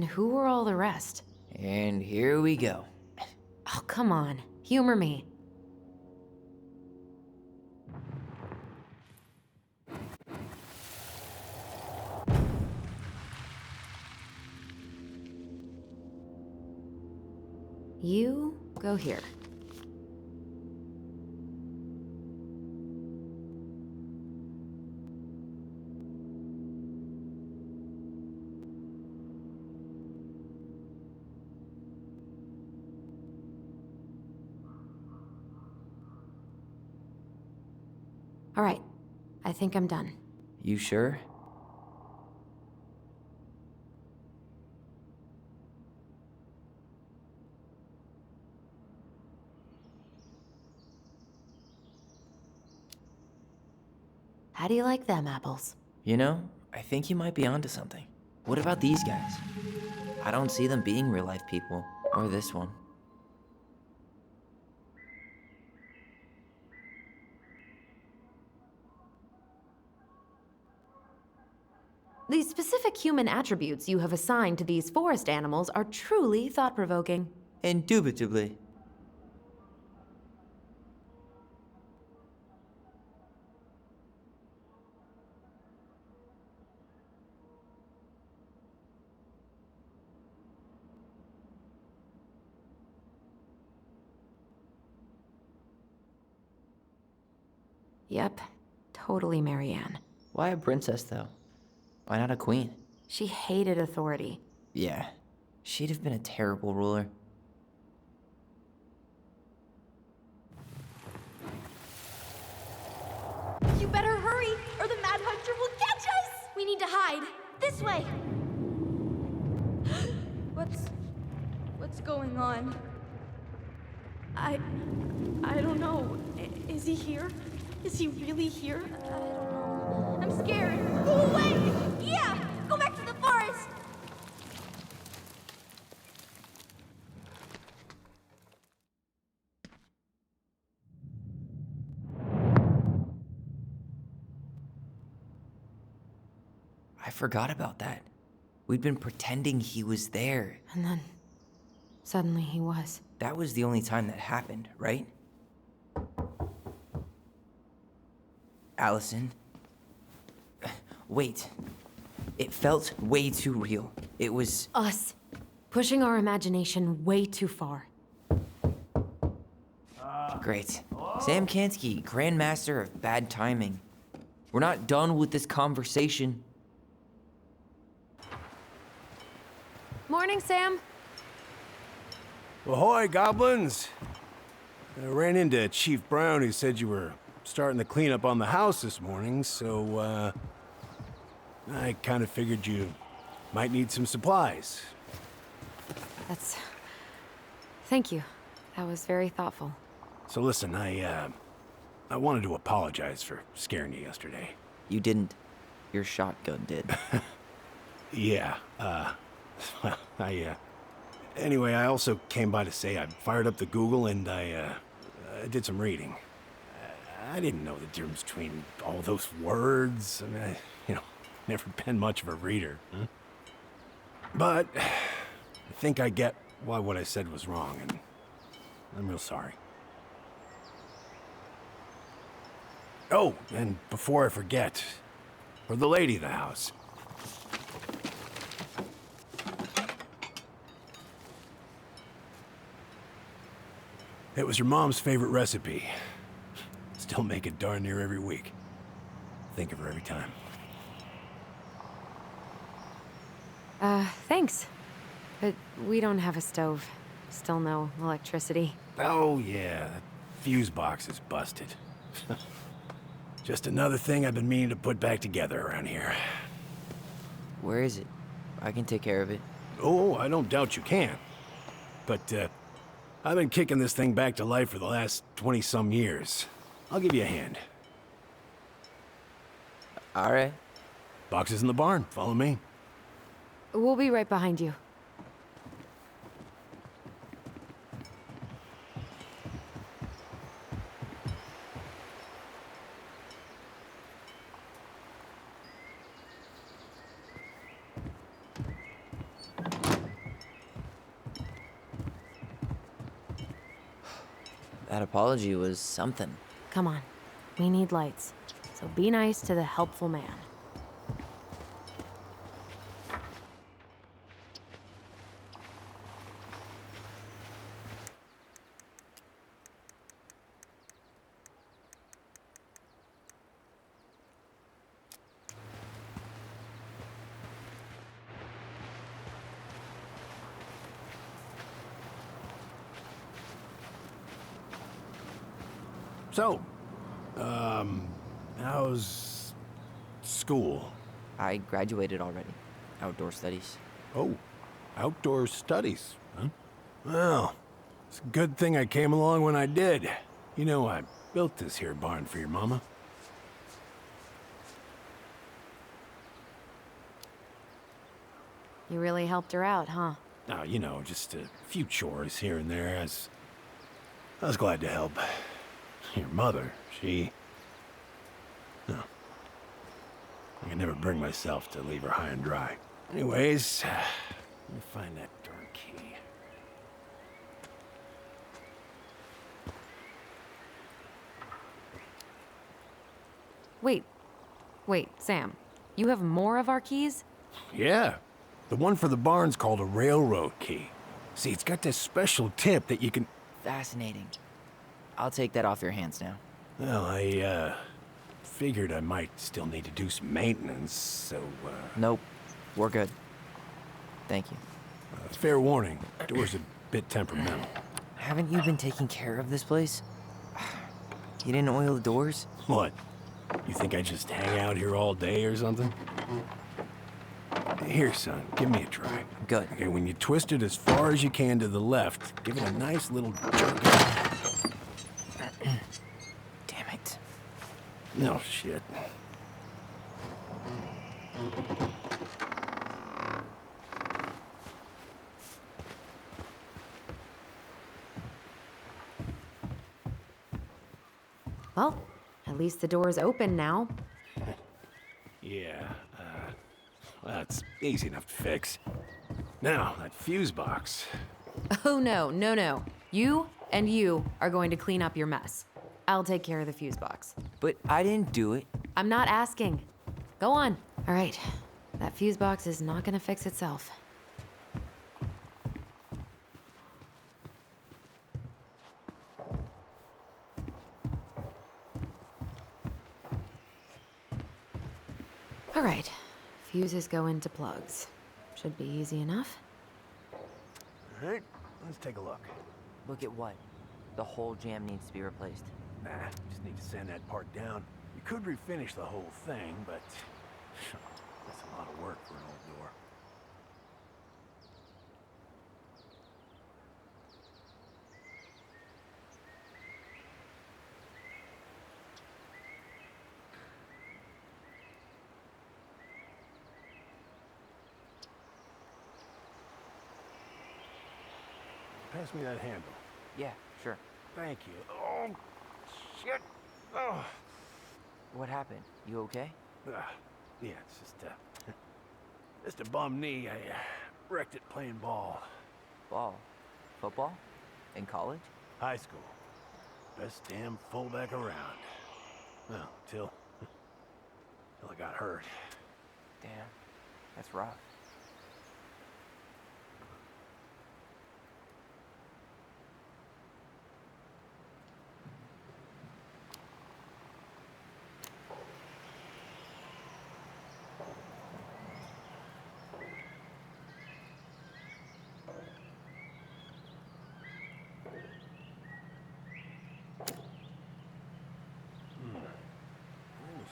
And who were all the rest? And here we go. Oh, come on. Humor me. You go here. All right, I think I'm done. You sure? How do you like them apples? You know, I think you might be onto something. What about these guys? I don't see them being real-life people. Or this one. The specific human attributes you have assigned to these forest animals are truly thought-provoking. Indubitably. Yep, totally Marianne. Why a princess, though? Why not a queen? She hated authority. Yeah, she'd have been a terrible ruler. You better hurry, or the Mad Hunter will catch us! We need to hide. This way! What's going on? I don't know. Is he here? Is he really here? I don't know. I'm scared. Go away! Yeah! Go back to the forest! I forgot about that. We'd been pretending he was there. And then, suddenly he was. That was the only time that happened, right? Alyson. Wait. It felt way too real. It was... Us. Pushing our imagination way too far. Great. Sam Kansky, Grandmaster of Bad Timing. We're not done with this conversation. Morning, Sam. Ahoy, goblins! I ran into Chief Brown, who said you were starting the cleanup on the house this morning, so, I kind of figured you might need some supplies. That's... Thank you. That was very thoughtful. So listen, I wanted to apologize for scaring you yesterday. You didn't. Your shotgun did. Yeah, well, anyway, I also came by to say I fired up the Google and I did some reading. I didn't know the difference between all those words. I mean, never been much of a reader. Huh? But I think I get why what I said was wrong, and I'm real sorry. Oh, and before I forget, for the lady of the house. It was your mom's favorite recipe. Still make it darn near every week. Think of her every time. Thanks. But we don't have a stove. Still no electricity. Oh yeah, that fuse box is busted. Just another thing I've been meaning to put back together around here. Where is it? I can take care of it. Oh, I don't doubt you can. But, I've been kicking this thing back to life for the last 20-some years. I'll give you a hand. All right. Box is in the barn. Follow me. We'll be right behind you. That apology was something. Come on. We need lights. So be nice to the helpful man. So, how's school? I graduated already. Outdoor studies. Oh, outdoor studies, huh? Well, it's a good thing I came along when I did. You know, I built this here barn for your mama. You really helped her out, huh? Now, you know, just a few chores here and there. I was glad to help. Your mother, she... No. I can never bring myself to leave her high and dry. Anyways, let me find that darn key. Wait, Sam. You have more of our keys? Yeah. The one for the barn's called a railroad key. See, it's got this special tip that you can... Fascinating. I'll take that off your hands now. Well, I, figured I might still need to do some maintenance, so, Nope. We're good. Thank you. fair warning. Door's a bit temperamental. Haven't you been taking care of this place? You didn't oil the doors? What? You think I just hang out here all day or something? Here, son, give me a try. Good. Okay, when you twist it as far as you can to the left, give it a nice little jerk. Damn it. No shit. Well, at least the door's open now. Yeah, that's easy enough to fix. Now, that fuse box. Oh no. You and you are going to clean up your mess. I'll take care of the fuse box. But I didn't do it. I'm not asking. Go on. All right. That fuse box is not gonna fix itself. All right. Fuses go into plugs. Should be easy enough. All right, let's take a look. Look at what? The whole jam needs to be replaced. Nah, just need to sand that part down. You could refinish the whole thing, but that's a lot of work for an old door. Pass me that handle. Yeah, sure. Thank you. Oh, shit. Oh. What happened? You okay? Yeah, it's just a bum knee. I wrecked it playing ball. Ball? Football? In college? High school. Best damn fullback around. Well, till I got hurt. Damn. That's rough.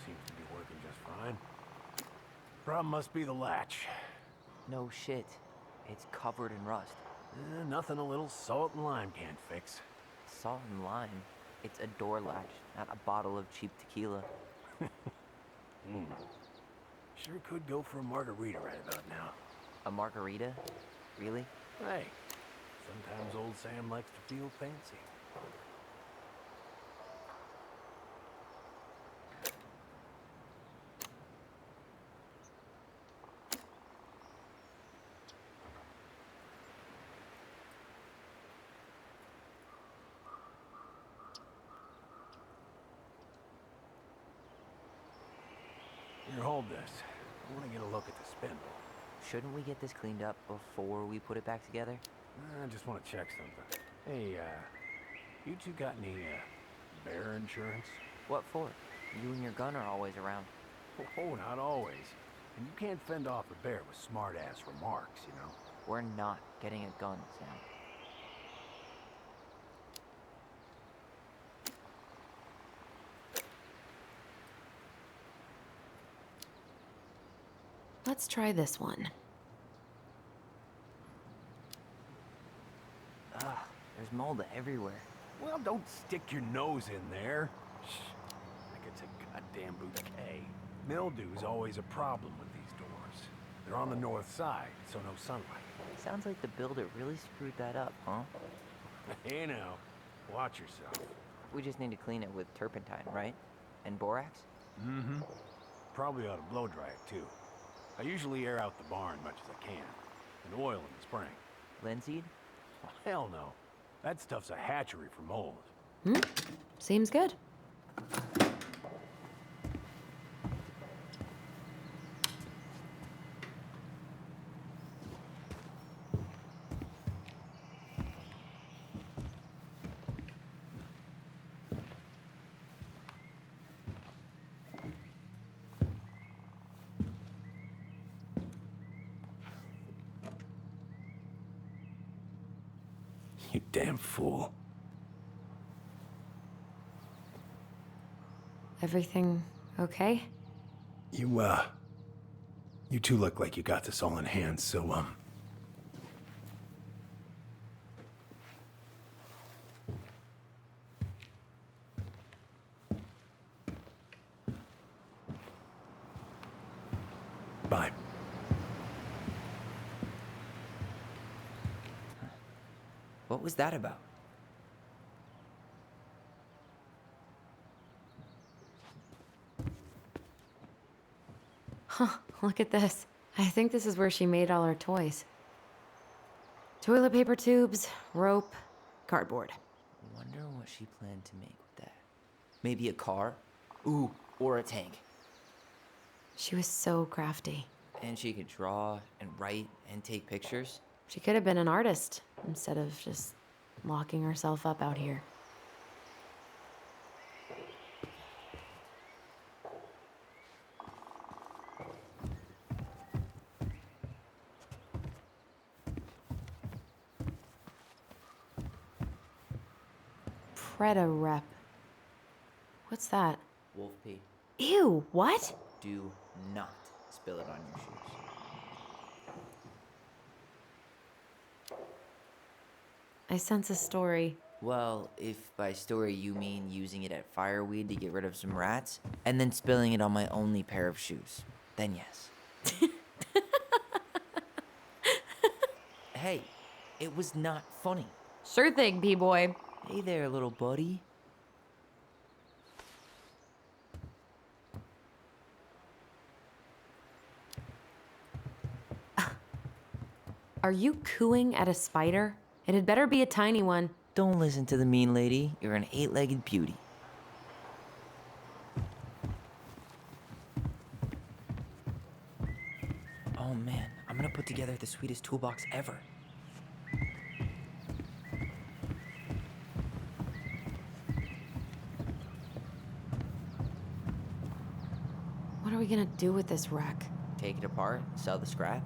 Seems to be working just fine. Problem must be the latch. No shit. It's covered in rust. Nothing a little salt and lime can't fix. Salt and lime. It's a door latch, not a bottle of cheap tequila. Sure could go for a margarita right about now. A margarita? Really? Hey, sometimes old Sam likes to feel fancy. hold this. I want to get a look at the spindle. Shouldn't we get this cleaned up before we put it back together? I just want to check something. Hey, you two got any, bear insurance? What for? You and your gun are always around. Oh, not always. And you can't fend off a bear with smart-ass remarks, you know? We're not getting a gun, Sam. Let's try this one. Ugh, there's mold everywhere. Well, don't stick your nose in there. Shh, like it's a goddamn bouquet. Mildew's always a problem with these doors. They're on the north side, so no sunlight. Sounds like the builder really screwed that up, huh? Hey now, watch yourself. We just need to clean it with turpentine, right? And borax? Mm-hmm. Probably ought to blow dry it, too. I usually air out the barn much as I can, and oil in the spring. Linseed? Oh, hell no. That stuff's a hatchery for mold. Seems good. You damn fool. Everything okay? You two look like you got this all in hand, so, bye. What was that about? Huh, look at this. I think this is where she made all her toys. Toilet paper tubes, rope, cardboard. Wonder what she planned to make with that. Maybe a car? Ooh, or a tank. She was so crafty. And she could draw and write and take pictures. She could have been an artist instead of just locking herself up out here. Preda rep. What's that? Wolf pee. Ew, what? Do not spill it on your shoes. I sense a story. Well, if by story you mean using it at fireweed to get rid of some rats, and then spilling it on my only pair of shoes, then yes. Hey, it was not funny. Sure thing, B-boy. Hey there, little buddy. Are you cooing at a spider? It had better be a tiny one. Don't listen to the mean lady. You're an 8-legged beauty. Oh man, I'm gonna put together the sweetest toolbox ever. What are we gonna do with this wreck? Take it apart, sell the scrap.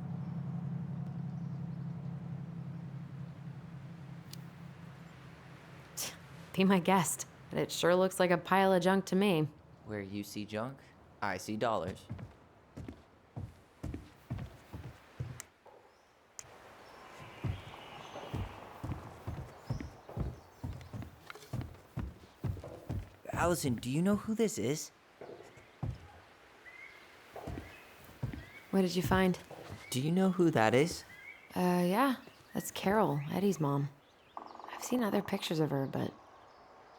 Be my guest, but it sure looks like a pile of junk to me. Where you see junk, I see dollars. Alyson, do you know who this is? What did you find? Do you know who that is? Yeah, that's Carol, Eddie's mom. I've seen other pictures of her, but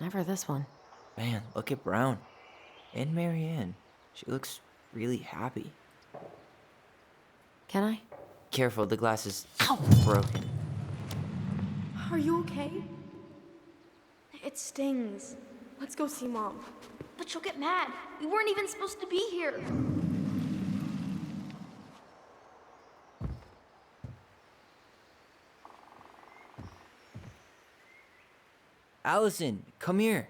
never this one. Man, look at Brown. And Marianne. She looks really happy. Can I? Careful, the glass is broken. Are you okay? It stings. Let's go see Mom. But she'll get mad. We weren't even supposed to be here. Alyson, come here.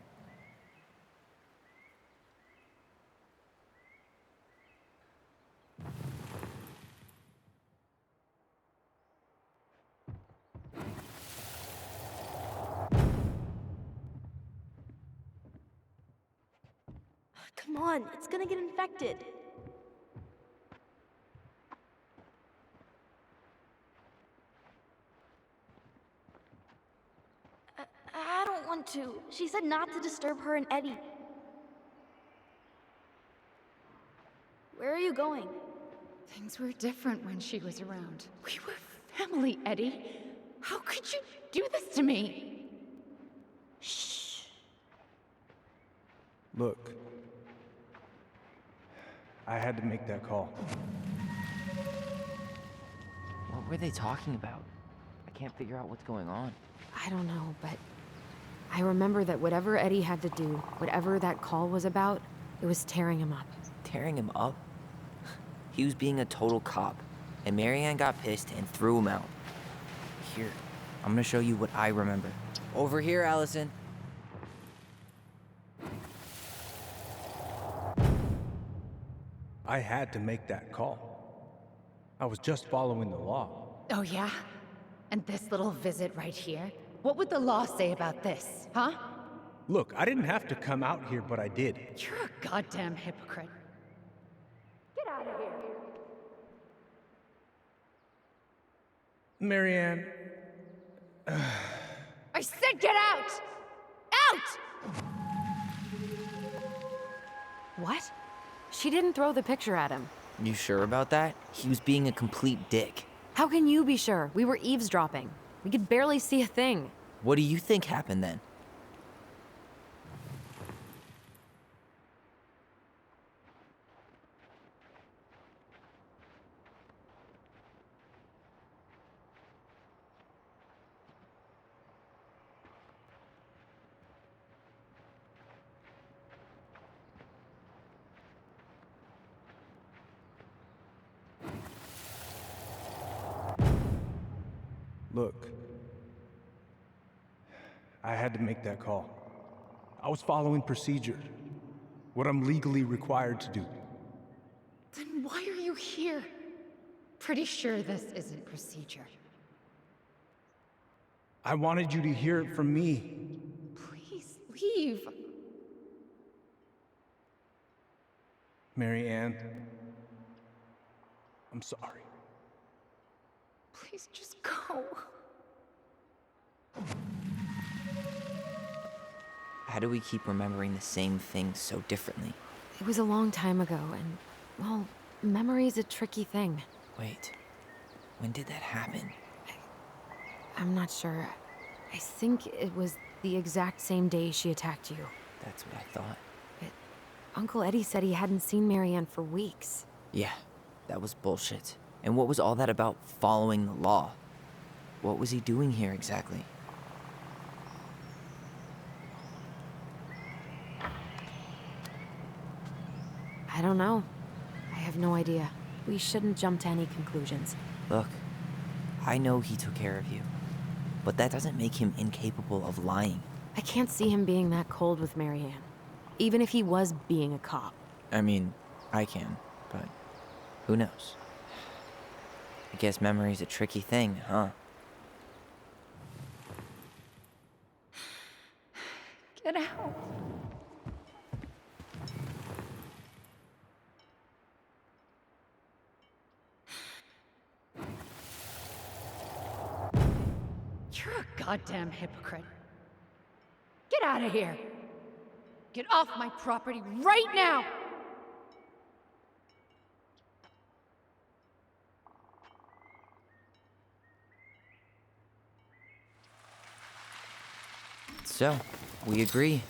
Come on, it's gonna get infected. I don't want to. She said not to disturb her and Eddie. Where are you going? Things were different when she was around. We were family, Eddie. How could you do this to me? Shh. Look, I had to make that call. What were they talking about? I can't figure out what's going on. I don't know, but I remember that whatever Eddie had to do, whatever that call was about, it was tearing him up. Tearing him up? He was being a total cop, and Marianne got pissed and threw him out. Here, I'm gonna show you what I remember. Over here, Alyson. I had to make that call. I was just following the law. Oh, yeah? And this little visit right here? What would the law say about this, huh? Look, I didn't have to come out here, but I did. You're a goddamn hypocrite. Get out of here. Marianne, I said get out! Out! What? She didn't throw the picture at him. You sure about that? He was being a complete dick. How can you be sure? We were eavesdropping. We could barely see a thing. What do you think happened then? look. I had to make that call. I was following procedure. What I'm legally required to do. Then why are you here? Pretty sure this isn't procedure. I wanted you to hear it from me. Please leave. Marianne, I'm sorry. Please just go. How do we keep remembering the same things so differently? It was a long time ago, and, well, memory's a tricky thing. Wait, when did that happen? I'm not sure. I think it was the exact same day she attacked you. That's what I thought. But Uncle Eddie said he hadn't seen Marianne for weeks. Yeah, that was bullshit. And what was all that about following the law? What was he doing here exactly? I don't know. I have no idea. We shouldn't jump to any conclusions. Look, I know he took care of you, but that doesn't make him incapable of lying. I can't see him being that cold with Marianne, even if he was being a cop. I mean, I can, but who knows? I guess memory's a tricky thing, huh? Get out. You're a goddamn hypocrite. Get out of here. Get off my property right now. So, we agree.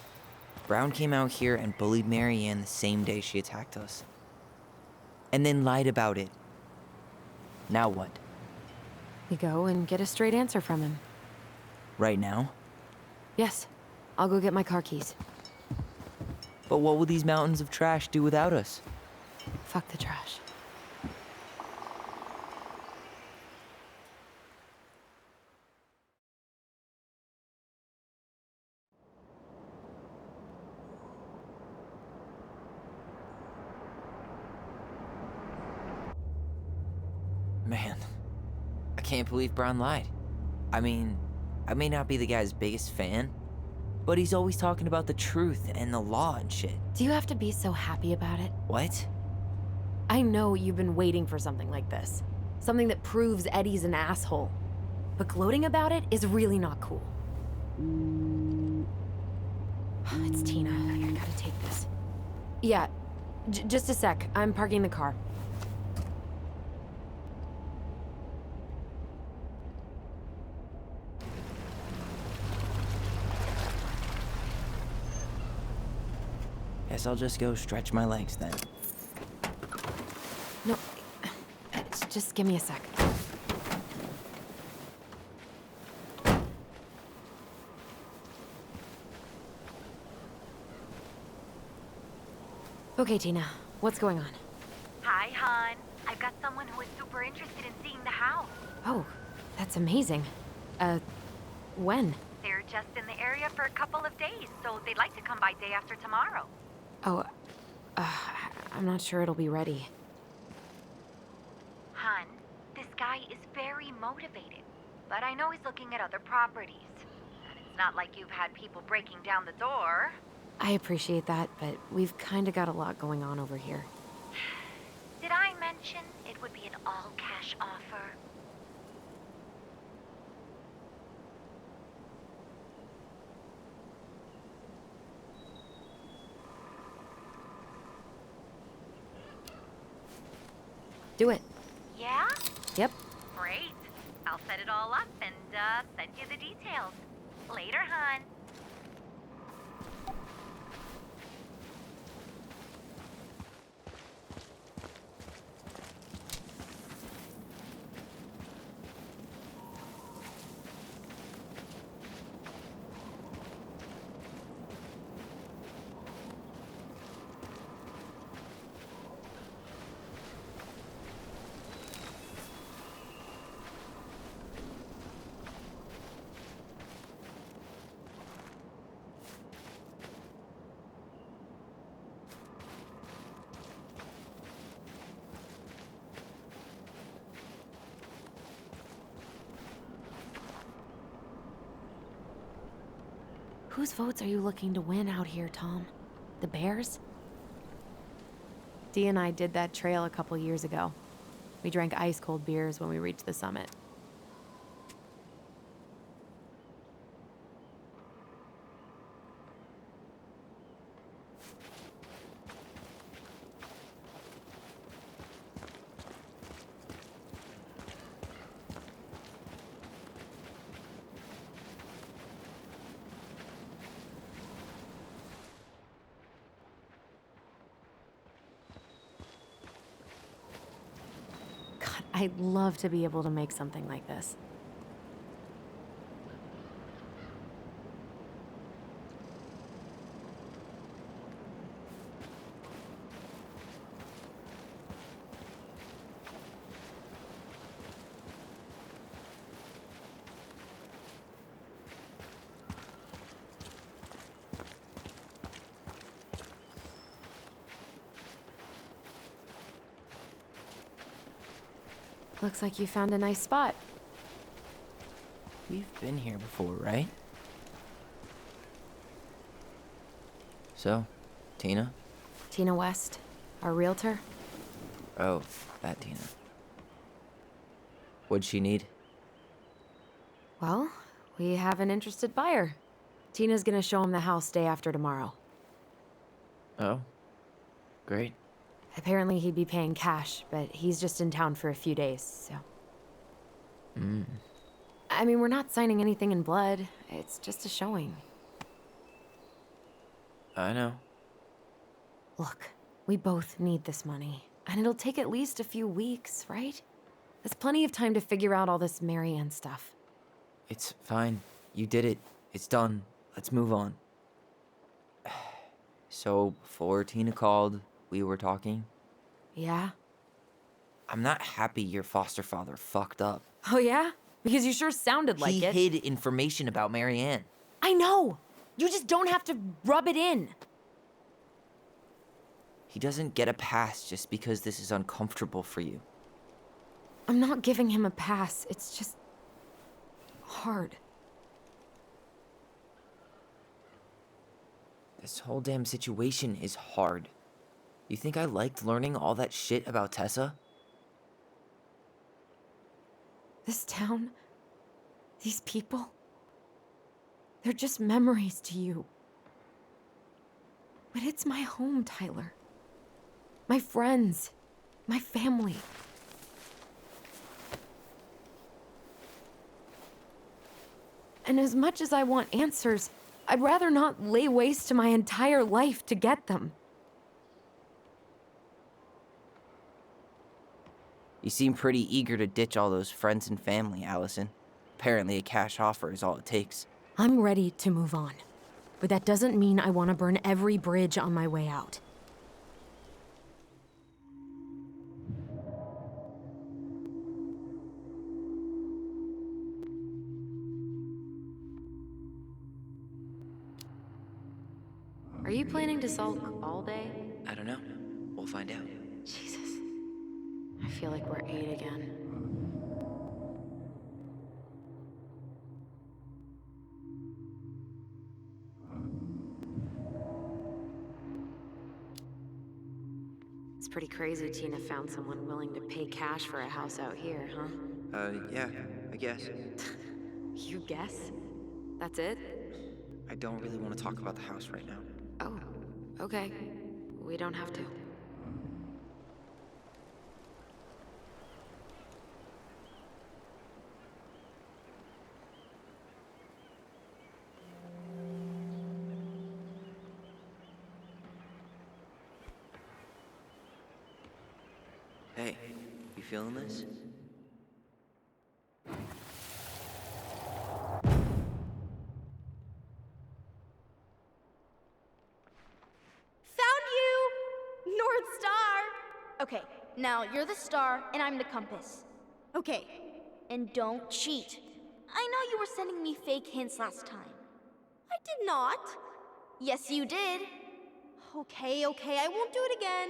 Brown came out here and bullied Marianne the same day she attacked us. And then lied about it. Now what? We go and get a straight answer from him. Right now? Yes. I'll go get my car keys. But what will these mountains of trash do without us? Fuck the trash. can't believe Brown lied. I mean, I may not be the guy's biggest fan, but he's always talking about the truth and the law and shit. Do you have to be so happy about it? What? I know you've been waiting for something like this. Something that proves Eddie's an asshole. But gloating about it is really not cool. It's Tina. I gotta take this. Yeah, just a sec. I'm parking the car. Guess I'll just go stretch my legs then. No, just give me a sec. Okay, Tina, what's going on? Hi, hon. I've got someone who is super interested in seeing the house. Oh, that's amazing. When? They're just in the area for a couple of days, so they'd like to come by day after tomorrow. Oh, I'm not sure it'll be ready. Hun, this guy is very motivated, but I know he's looking at other properties. And it's not like you've had people breaking down the door. I appreciate that, but we've kinda got a lot going on over here. Did I mention it would be an all-cash offer? Do it. Yeah? Yep. Great. I'll set it all up and send you the details. Later, hon. Whose votes are you looking to win out here, Tom? The Bears? Dee and I did that trail a couple years ago. We drank ice-cold beers when we reached the summit. I'd love to be able to make something like this. Looks like you found a nice spot. We've been here before, right? So, Tina? Tina West, our realtor. Oh, that Tina. What'd she need? Well, we have an interested buyer. Tina's gonna show him the house day after tomorrow. Oh, great. Apparently he'd be paying cash, but he's just in town for a few days, so... I mean, we're not signing anything in blood. It's just a showing. I know. Look, we both need this money. And it'll take at least a few weeks, right? There's plenty of time to figure out all this Marianne stuff. It's fine. You did it. It's done. Let's move on. So, before Tina called, we were talking. Yeah? I'm not happy your foster father fucked up. Oh yeah? Because you sure sounded like it. He hid information about Marianne. I know! You just don't have to rub it in. He doesn't get a pass just because this is uncomfortable for you. I'm not giving him a pass. It's just hard. This whole damn situation is hard. You think I liked learning all that shit about Tessa? This town, these people, they're just memories to you. But it's my home, Tyler. My friends, my family. And as much as I want answers, I'd rather not lay waste to my entire life to get them. You seem pretty eager to ditch all those friends and family, Alyson. Apparently a cash offer is all it takes. I'm ready to move on. But that doesn't mean I want to burn every bridge on my way out. Are you planning to sulk all day? I don't know. We'll find out. Jesus. I feel like we're 8 again. It's pretty crazy Tina found someone willing to pay cash for a house out here, huh? Yeah, I guess. You guess? That's it? I don't really want to talk about the house right now. Oh, okay. We don't have to. Hey, you feeling this? Found you! North Star! Okay, now you're the star and I'm the compass. Okay, and don't cheat. I know you were sending me fake hints last time. I did not. Yes, you did. Okay, I won't do it again.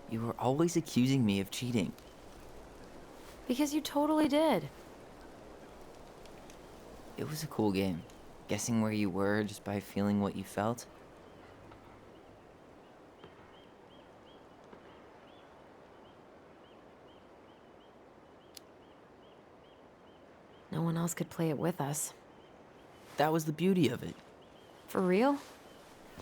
You were always accusing me of cheating. Because you totally did. It was a cool game. Guessing where you were just by feeling what you felt. No one else could play it with us. That was the beauty of it. For real?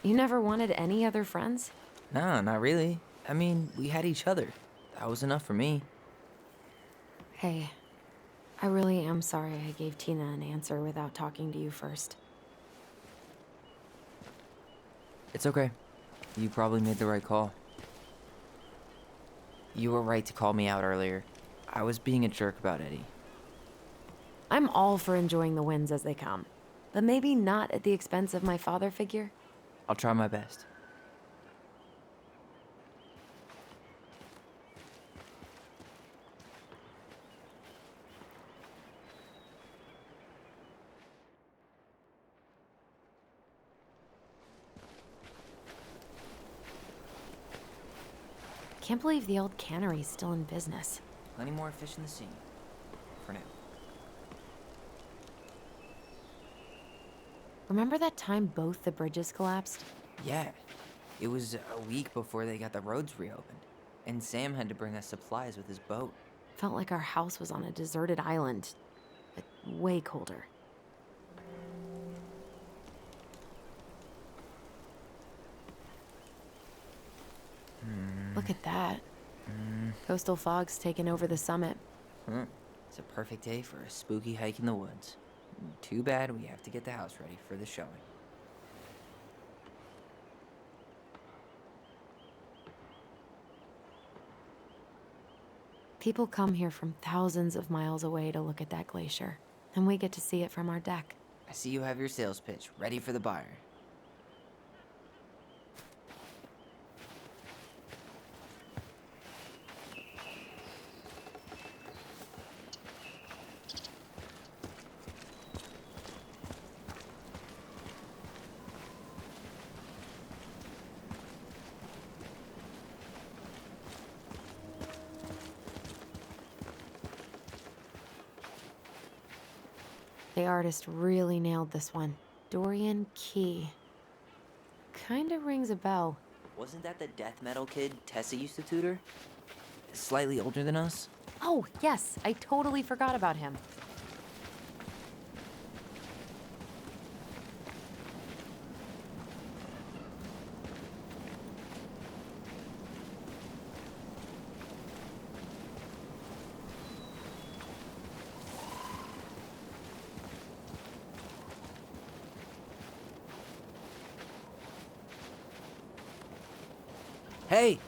You never wanted any other friends? Nah, not really. I mean, we had each other. That was enough for me. Hey, I really am sorry I gave Tina an answer without talking to you first. It's okay. You probably made the right call. You were right to call me out earlier. I was being a jerk about Eddie. I'm all for enjoying the wins as they come, but maybe not at the expense of my father figure. I'll try my best. Can't believe the old cannery's still in business. Plenty more fish in the sea. For now. Remember that time both the bridges collapsed? Yeah. It was a week before they got the roads reopened. And Sam had to bring us supplies with his boat. Felt like our house was on a deserted island, but way colder. Look at that. Coastal fog's taken over the summit. It's a perfect day for a spooky hike in the woods. Too bad we have to get the house ready for the showing. People come here from thousands of miles away to look at that glacier, and we get to see it from our deck. I see you have your sales pitch ready for the buyer. The artist really nailed this one. Dorian Key. Kinda rings a bell. Wasn't that the death metal kid Tessa used to tutor? Slightly older than us? Oh, yes, I totally forgot about him. Hey,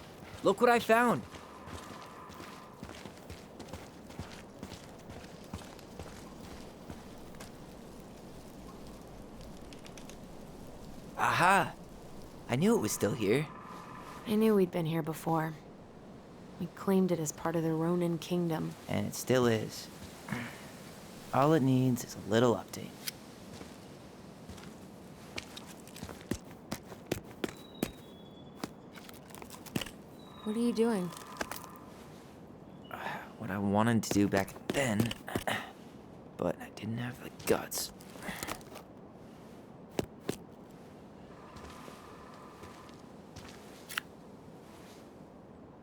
look what I found! Aha! I knew it was still here. I knew we'd been here before. We claimed it as part of the Ronan kingdom. And it still is. All it needs is a little update. What are you doing? What I wanted to do back then, but I didn't have the guts.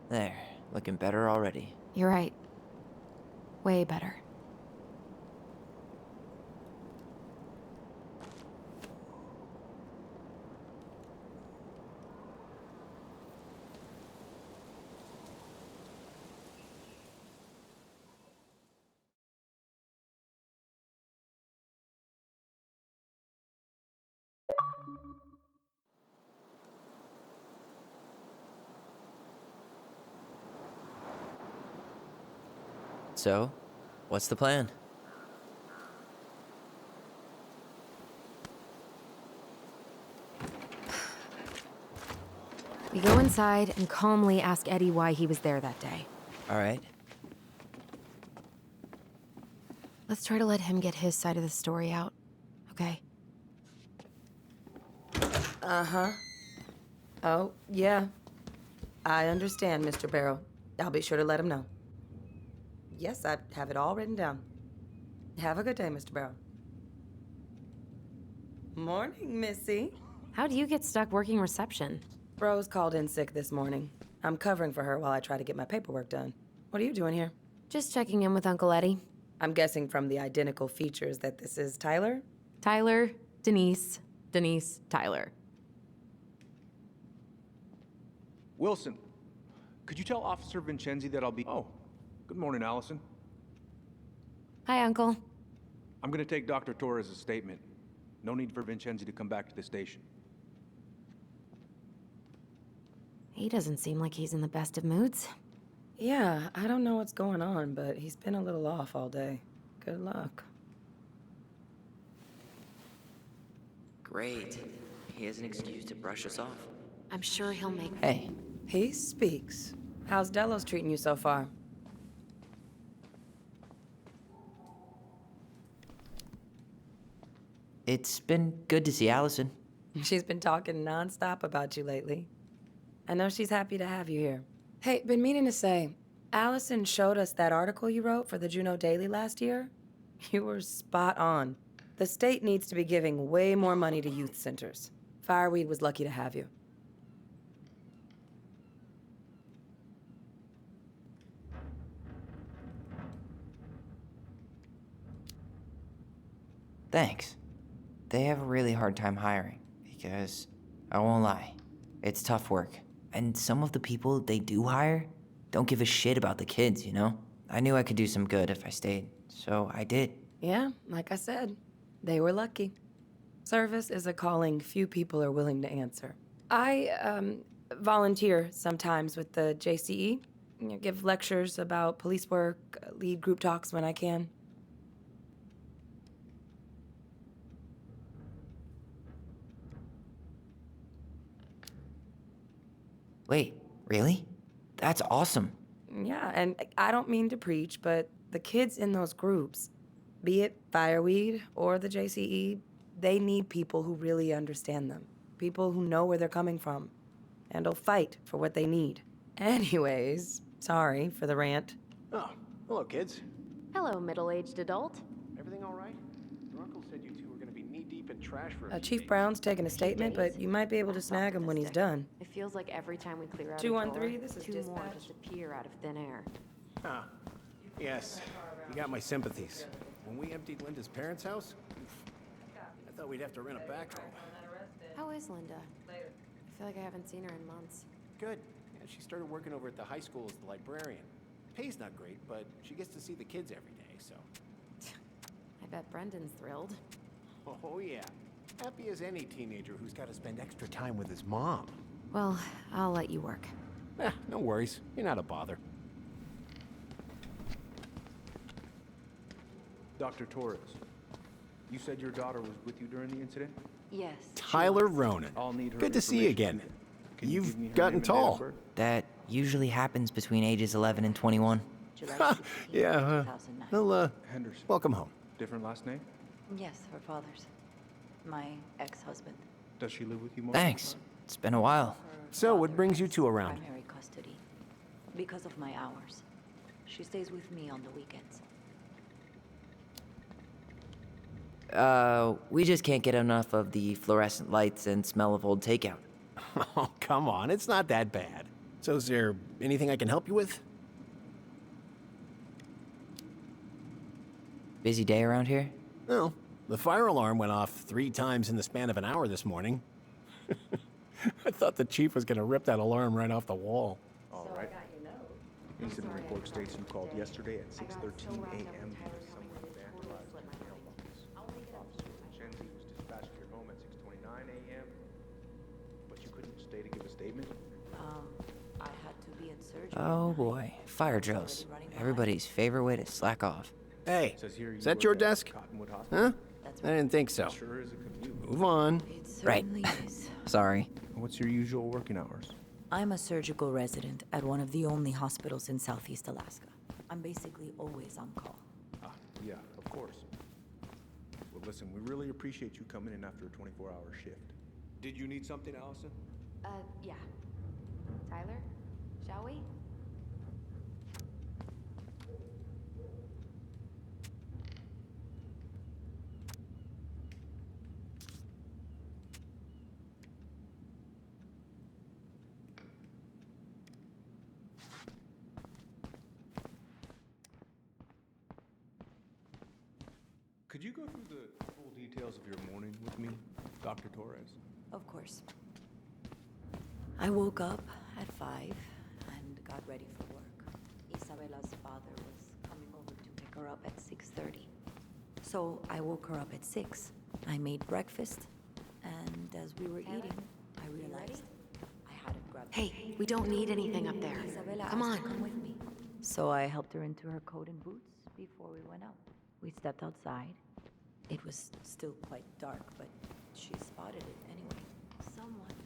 There, looking better already. You're right. Way better. So, what's the plan? We go inside and calmly ask Eddie why he was there that day. All right. Let's try to let him get his side of the story out, okay? Uh-huh. Oh, yeah. I understand, Mr. Barrow. I'll be sure to let him know. Yes, I have it all written down. Have a good day, Mr. Barrow. Morning, Missy. How do you get stuck working reception? Rose called in sick this morning. I'm covering for her while I try to get my paperwork done. What are you doing here? Just checking in with Uncle Eddie. I'm guessing from the identical features that this is Tyler? Tyler, Denise, Denise, Tyler. Wilson, could you tell Officer Vincenzi that I'll be... Oh, good morning, Alyson. Hi, Uncle. I'm gonna take Dr. Torres' statement. No need for Vincenzi to come back to the station. He doesn't seem like he's in the best of moods. Yeah, I don't know what's going on, but he's been a little off all day. Good luck. Great. He has an excuse to brush us off. I'm sure he'll make... Hey, He speaks. How's Delos treating you so far? it's been good to see Alyson. She's been talking nonstop about you lately. I know she's happy to have you here. Hey, been meaning to say, Alyson showed us that article you wrote for the Juneau Daily last year. You were spot on. The state needs to be giving way more money to youth centers. Fireweed was lucky to have you. Thanks. They have a really hard time hiring because, I won't lie, it's tough work. And some of the people they do hire don't give a shit about the kids, you know? I knew I could do some good if I stayed, so I did. Yeah, like I said, they were lucky. Service is a calling few people are willing to answer. I volunteer sometimes with the JCE. You know, give lectures about police work, lead group talks when I can. Wait, really? That's awesome. Yeah, and I don't mean to preach, but the kids in those groups, be it Fireweed or the JCE, they need people who really understand them. People who know where they're coming from and will fight for what they need. Anyways, sorry for the rant. Oh, hello, kids. Hello, middle-aged adult. Everything all right? trash for a few Chief days. Brown's taking a statement, but you might be able to snag him when he's done. It feels like every time we clear out 213, a drawer, this is two more dispatch. just appear out of thin air. Huh. Yes, you got my sympathies. When we emptied Linda's parents' house, I thought we'd have to rent a back room. How is Linda? I feel like I haven't seen her in months. Good. Yeah, she started working over at the high school as the librarian. Pay's not great, but she gets to see the kids every day, so. I bet Brendan's thrilled. Oh, yeah. Happy as any teenager who's got to spend extra time with his mom. Well, I'll let you work. No worries. You're not a bother. Dr. Torres, you said your daughter was with you during the incident? Yes. Tyler Ronan. I'll need her Good to see you information. again. Can you give me You've her gotten name and date of tall. birth? That usually happens between ages 11 and 21. July Yeah, 2009. well, Henderson. welcome home. Different last name? Yes, her father's. My ex-husband. Does she live with you more? Thanks. It's been a while. Her So, what father brings you has two around? Primary custody. Because of my hours. She stays with me on the weekends. We just can't get enough of the fluorescent lights and smell of old takeout. Oh, come on. It's not that bad. So, is there anything I can help you with? Busy day around here? No. The fire alarm went off 3 times in the span of an hour this morning. I thought the chief was going to rip that alarm right off the wall. All right. Incident report states you called yesterday at 6:13 a.m. because someone vandalized your mailbox. Officer Mackenzie was dispatched to your home at 6:29 a.m. But you couldn't stay to give a statement? I had to be in surgery. Oh boy, fire drills. Everybody's favorite way to slack off. Hey, It says here you is that work your at desk? Cottonwood Hospital. Huh? That's I didn't think so. Sure is a commute. Move on. It Right. certainly is. Sorry. What's your usual working hours? I'm a surgical resident at one of the only hospitals in Southeast Alaska. I'm basically always on call. Ah, yeah, of course. Well, listen, we really appreciate you coming in after a 24-hour shift. Did you need something, Allison? Yeah. Tyler, shall we? Could you go through the full details of your morning with me, Dr. Torres? Of course. I woke up at 5 and got ready for work. Isabella's father was coming over to pick her up at 6:30. So I woke her up at 6. I made breakfast, and as we were eating, I realized I hadn't grabbed the Hey, we don't need anything up there. Isabella Come asked to on. come with me. So I helped her into her coat and boots before we went out. We stepped outside. It was still quite dark, but she spotted it anyway. Someone.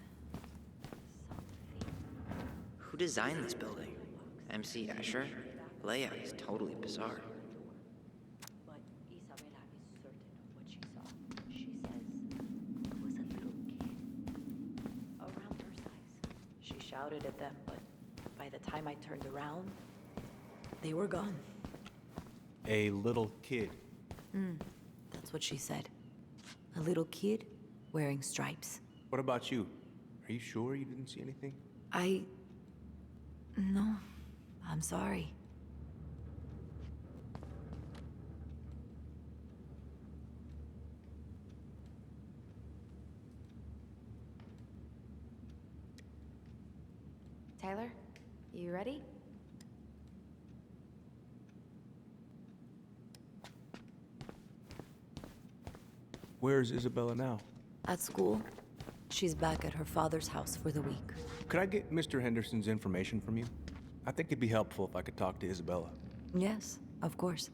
Something. Who designed this building? MC Escher? Layout is totally bizarre. But Isabella is certain of what she saw. She says it was a little kid. Around her size. She shouted at them, but by the time I turned around, they were gone. A little kid. That's what she said. A little kid wearing stripes. What about you? Are you sure you didn't see anything? No. I'm sorry. Tyler, you ready? Where's Isabella now? At school, she's back at her father's house for the week. Could I get Mr. Henderson's information from you? I think it'd be helpful if I could talk to Isabella. Yes, of course.